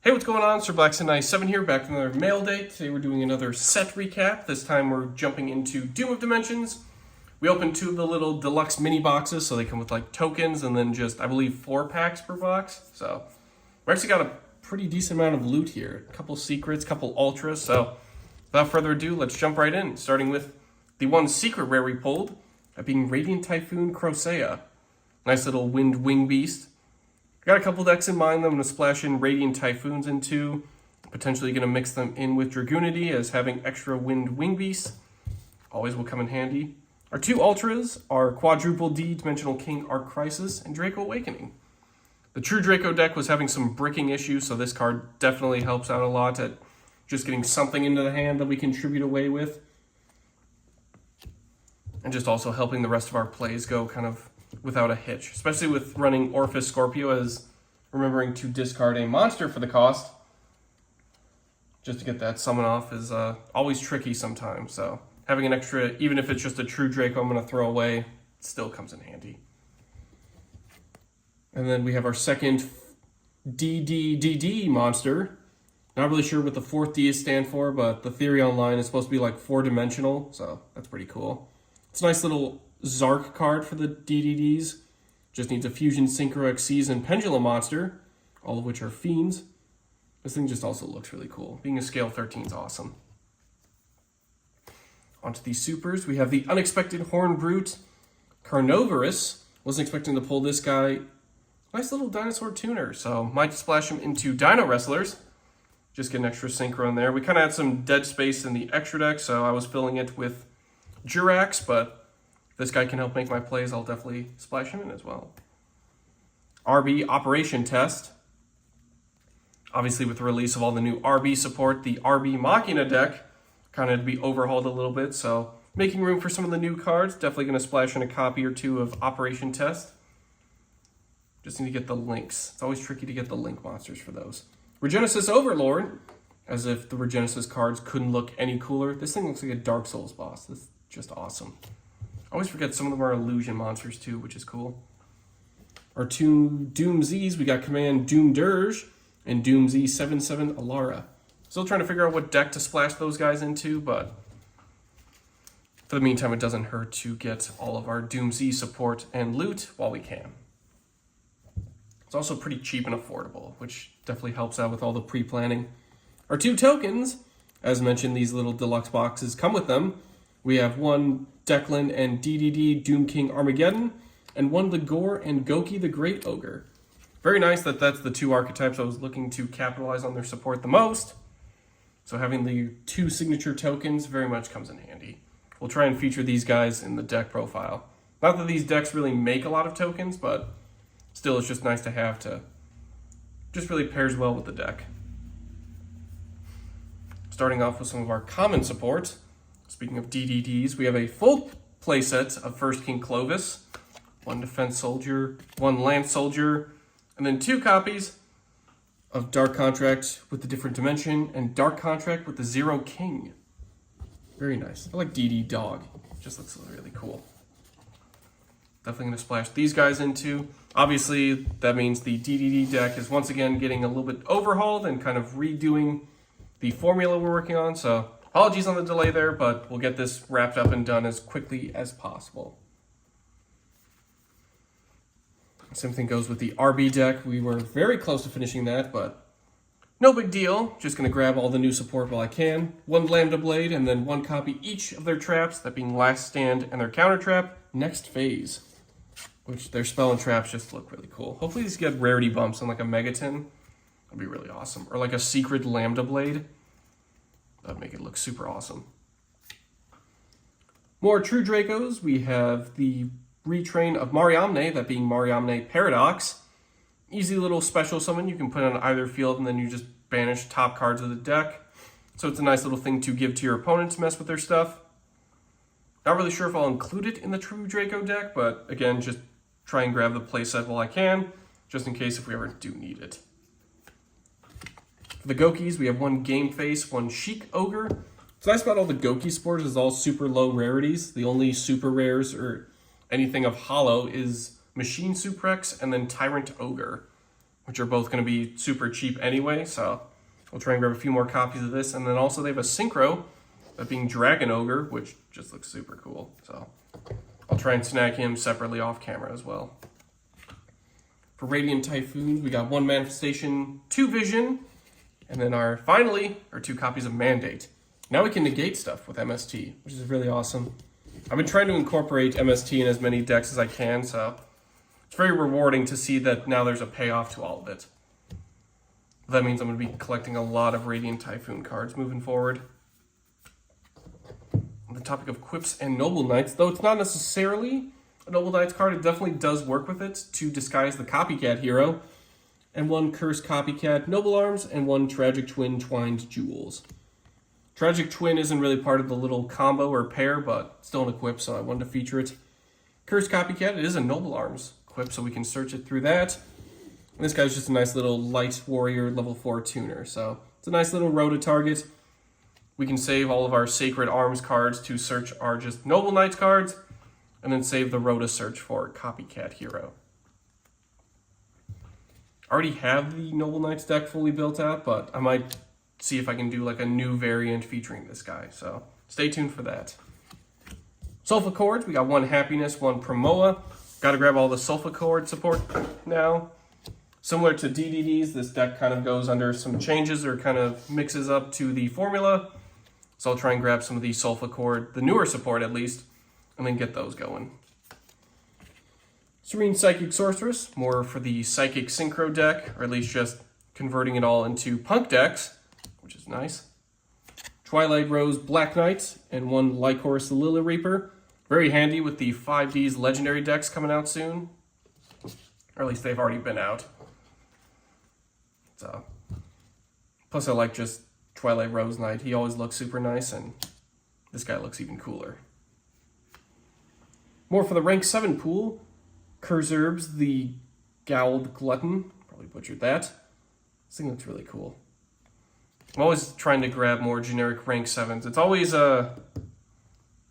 Hey, what's going on? Sir Blackson97 here, back from another mail day. Today we're doing another set recap. This time we're jumping into Doom of Dimensions. We opened two of the little deluxe mini boxes, so they come with like tokens and then just, I believe, 4 packs per box. So we actually got a pretty decent amount of loot here. A couple secrets, a couple ultras. So without further ado, let's jump right in. Starting with the one secret rare we pulled, that being Radiant Typhoon Crocea. Nice little wind wing beast. Got a couple decks in mind that I'm going to splash in Radiant Typhoons into. Potentially going to mix them in with Dragoonity as having extra Wind Wing Beasts. Always will come in handy. Our two Ultras are Quadruple D, Dimensional King, Arc Crisis, and Draco Awakening. The True Draco deck was having some bricking issues, so this card definitely helps out a lot at just getting something into the hand that we contribute away with. And just also helping the rest of our plays go kind of without a hitch, especially with running Orphis Scorpio, as remembering to discard a monster for the cost just to get that summon off is always tricky sometimes. So having an extra, even if it's just a True Draco I'm going to throw away, still comes in handy. And then we have our second DDDD monster. Not really sure what the fourth D stand for, but the theory online is supposed to be like 4-dimensional, so that's pretty cool. It's a nice little Zark card for the DDDs. Just needs a Fusion, Synchro, Xyz, and Pendulum monster, all of which are fiends. This thing just also looks really cool. Being a scale 13 is awesome. Onto these supers, we have the Unexpected Horn Brute Carnovirus. Wasn't expecting to pull this guy. Nice little dinosaur tuner, so might splash him into Dino Wrestlers. Just get an extra Synchro in there. We kind of had some dead space in the extra deck, so I was filling it with Jurax, but this guy can help make my plays. I'll definitely splash him in as well. RB Operation Test. Obviously, with the release of all the new RB support, the RB Machina deck kind of had to be overhauled a little bit. So making room for some of the new cards. Definitely going to splash in a copy or two of Operation Test. Just need to get the links. It's always tricky to get the link monsters for those. Regenesis Overlord. As if the Regenesis cards couldn't look any cooler. This thing looks like a Dark Souls boss. This is just awesome. I always forget some of them are illusion monsters too, which is cool. Our two Doom Zs, we got Command Doom Dirge and Doom Z 77 Alara. Still trying to figure out what deck to splash those guys into, but for the meantime, it doesn't hurt to get all of our Doom Z support and loot while we can. It's also pretty cheap and affordable, which definitely helps out with all the pre-planning. Our two tokens, as mentioned, these little deluxe boxes come with them. We have one Declan and DDD Doom King Armageddon, and one Ligor and Goki the Great Ogre. Very nice that that's the two archetypes I was looking to capitalize on their support the most. So having the two signature tokens very much comes in handy. We'll try and feature these guys in the deck profile. Not that these decks really make a lot of tokens, but still it's just nice to have to, just really pairs well with the deck. Starting off with some of our common support. Speaking of DDDs, we have a full playset of First King Clovis, one Defense Soldier, one Lance Soldier, and then 2 copies of Dark Contract with the Different Dimension and Dark Contract with the Zero King. Very nice. I like DD Dog. Just looks really cool. Definitely going to splash these guys into. Obviously, that means the DDD deck is once again getting a little bit overhauled and kind of redoing the formula we're working on, so apologies on the delay there, but we'll get this wrapped up and done as quickly as possible. Same thing goes with the RB deck. We were very close to finishing that, but no big deal. Just going to grab all the new support while I can. One Lambda Blade, and then 1 copy each of their traps, that being Last Stand and their counter trap, Next Phase, which their spell and traps just look really cool. Hopefully these get rarity bumps on like a Megaton. That'd be really awesome. Or like a Secret Lambda Blade. That'd make it look super awesome. More True Dracos. We have the retrain of Mariamne, that being Mariamne Paradox. Easy little special summon you can put on either field, and then you just banish top cards of the deck. So it's a nice little thing to give to your opponent to mess with their stuff. Not really sure if I'll include it in the True Draco deck, but again, just try and grab the playset while I can, just in case if we ever do need it. For the Gokis, we have 1 Game Face, 1 Chic Ogre. What's nice about all the Goki supports is all super low rarities. The only super rares or anything of hollow is Machine Suprex and then Tyrant Ogre. which are both going to be super cheap anyway, so we'll try and grab a few more copies of this. And then also they have a Synchro, that being Dragon Ogre, which just looks super cool. So I'll try and snag him separately off camera as well. For Radiant Typhoon, we got 1 Manifestation, 2 Vision, and then finally our 2 copies of Mandate. Now we can negate stuff with MST, which is really awesome. I've been trying to incorporate MST in as many decks as I can, so it's very rewarding to see that now there's a payoff to all of it. That means I'm going to be collecting a lot of Radiant Typhoon cards moving forward. On the topic of Quips and Noble Knights, though it's not necessarily a Noble Knights card, it definitely does work with it to disguise the Copycat hero. And 1 Cursed Copycat Noble Arms and 1 Tragic Twin Twined Jewels. Tragic Twin isn't really part of the little combo or pair, but still an equip, so I wanted to feature it. Cursed Copycat, it is a Noble Arms equip, so we can search it through that. And this guy's just a nice little light warrior level 4 tuner, so it's a nice little Rhoda target. We can save all of our Sacred Arms cards to search our just Noble Knights cards, and then save the Rhoda search for Copycat Hero. I already have the Noble Knights deck fully built out, but I might see if I can do like a new variant featuring this guy, so stay tuned for that. Sulfa Chords, we got 1 Happiness, 1 Promoa. Gotta grab all the Sulfa Chord support now. Similar to DDDs, this deck kind of goes under some changes or kind of mixes up to the formula. So I'll try and grab some of the Sulfa Chord, the newer support at least, and then get those going. Serene Psychic Sorceress, more for the Psychic Synchro deck, or at least just converting it all into Punk decks, which is nice. Twilight Rose Black Knight, and 1 Lycoris the Lily Reaper. Very handy with the 5Ds Legendary decks coming out soon. Or at least they've already been out. So, plus I like just Twilight Rose Knight. He always looks super nice, and this guy looks even cooler. More for the rank 7 pool. Curzerbs, the Gowled Glutton. Probably butchered that. This thing looks really cool. I'm always trying to grab more generic rank 7s. It's always a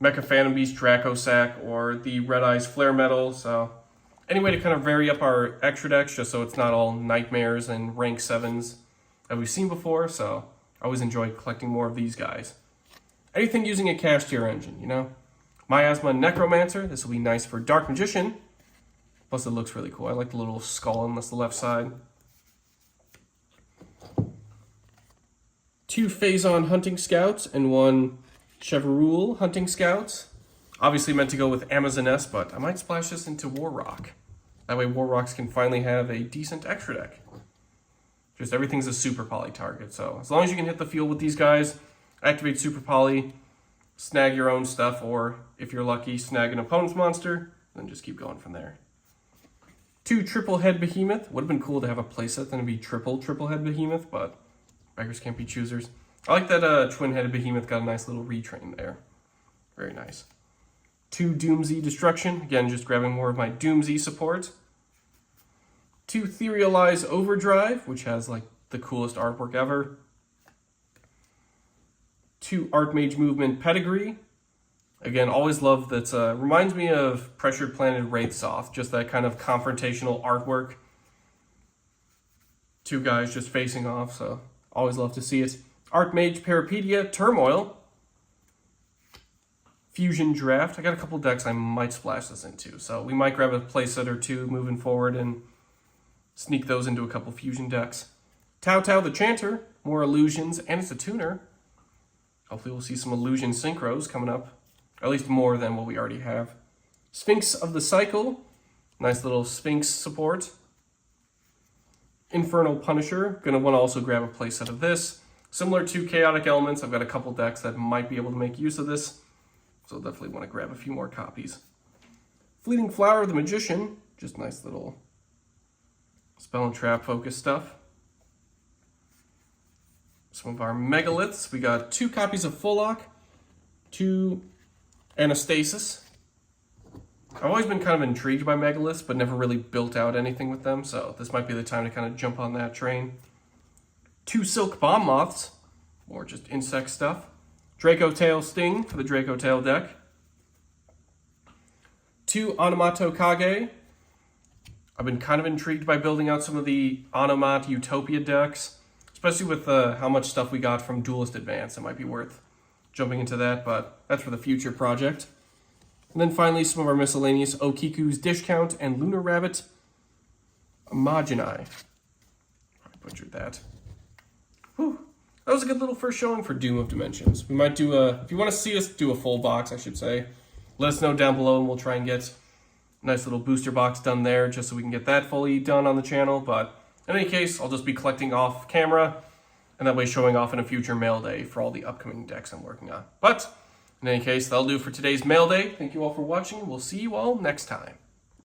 Mecha Phantom Beast Dracosac or the Red Eyes Flare Metal. So any way to kind of vary up our extra decks just so it's not all nightmares and rank 7s that we've seen before. So I always enjoy collecting more of these guys. Anything using a cash tier engine, you know? Miasma Necromancer. This will be nice for Dark Magician. Plus it looks really cool. I like the little skull on the left side. 2 Phazon Hunting Scouts and 1 Chevroul Hunting Scouts. Obviously meant to go with Amazoness, but I might splash this into Warrock. That way Warrocks can finally have a decent extra deck. Just everything's a Super Poly target, so as long as you can hit the field with these guys, activate Super Poly, snag your own stuff, or if you're lucky, snag an opponent's monster, then just keep going from there. 2 Triple Head Behemoth. Would have been cool to have a playset then it'd be triple Head Behemoth, but beggars can't be choosers. I like that twin-headed Behemoth got a nice little retrain there. Very nice. 2 Doomsy Destruction. Again, just grabbing more of my Doomsy support. 2 Etherealize Overdrive, which has like the coolest artwork ever. 2 Archmage Movement Pedigree. Again, always love that. Reminds me of Pressured Planet Wraithsoth, just that kind of confrontational artwork. 2 guys just facing off, so always love to see it. Archmage Parapedia Turmoil. Fusion Draft. I got a couple decks I might splash this into, so we might grab a playset or 2 moving forward and sneak those into a couple Fusion decks. Tau Tau the Chanter. More illusions, and it's a tuner. Hopefully we'll see some illusion synchros coming up. Or at least more than what we already have. Sphinx of the Cycle. Nice little Sphinx support. Infernal Punisher. Gonna want to also grab a playset of this. Similar to Chaotic Elements, I've got a couple decks that might be able to make use of this. So definitely want to grab a few more copies. Fleeting Flower of the Magician. Just nice little spell and trap focus stuff. Some of our Megaliths. We got 2 copies of Fullock. 2 Anastasis. I've always been kind of intrigued by Megaliths, but never really built out anything with them, so this might be the time to kind of jump on that train. 2 Silk Bomb Moths, or just insect stuff. Draco Tail Sting for the Draco Tail deck. 2 Onomato Kage. I've been kind of intrigued by building out some of the Onomat Utopia decks, especially with how much stuff we got from Duelist Advance. It might be worth jumping into that, but that's for the future project. And then finally, some of our miscellaneous Okiku's Dish Count and Lunar Rabbit Imagini. I butchered that. Whew. That was a good little first showing for Doom of Dimensions. We might do if you want to see us do a full box, I should say, let us know down below and we'll try and get a nice little booster box done there just so we can get that fully done on the channel. But in any case, I'll just be collecting off camera and that way showing off in a future mail day for all the upcoming decks I'm working on. But in any case, that'll do for today's mail day. Thank you all for watching. We'll see you all next time.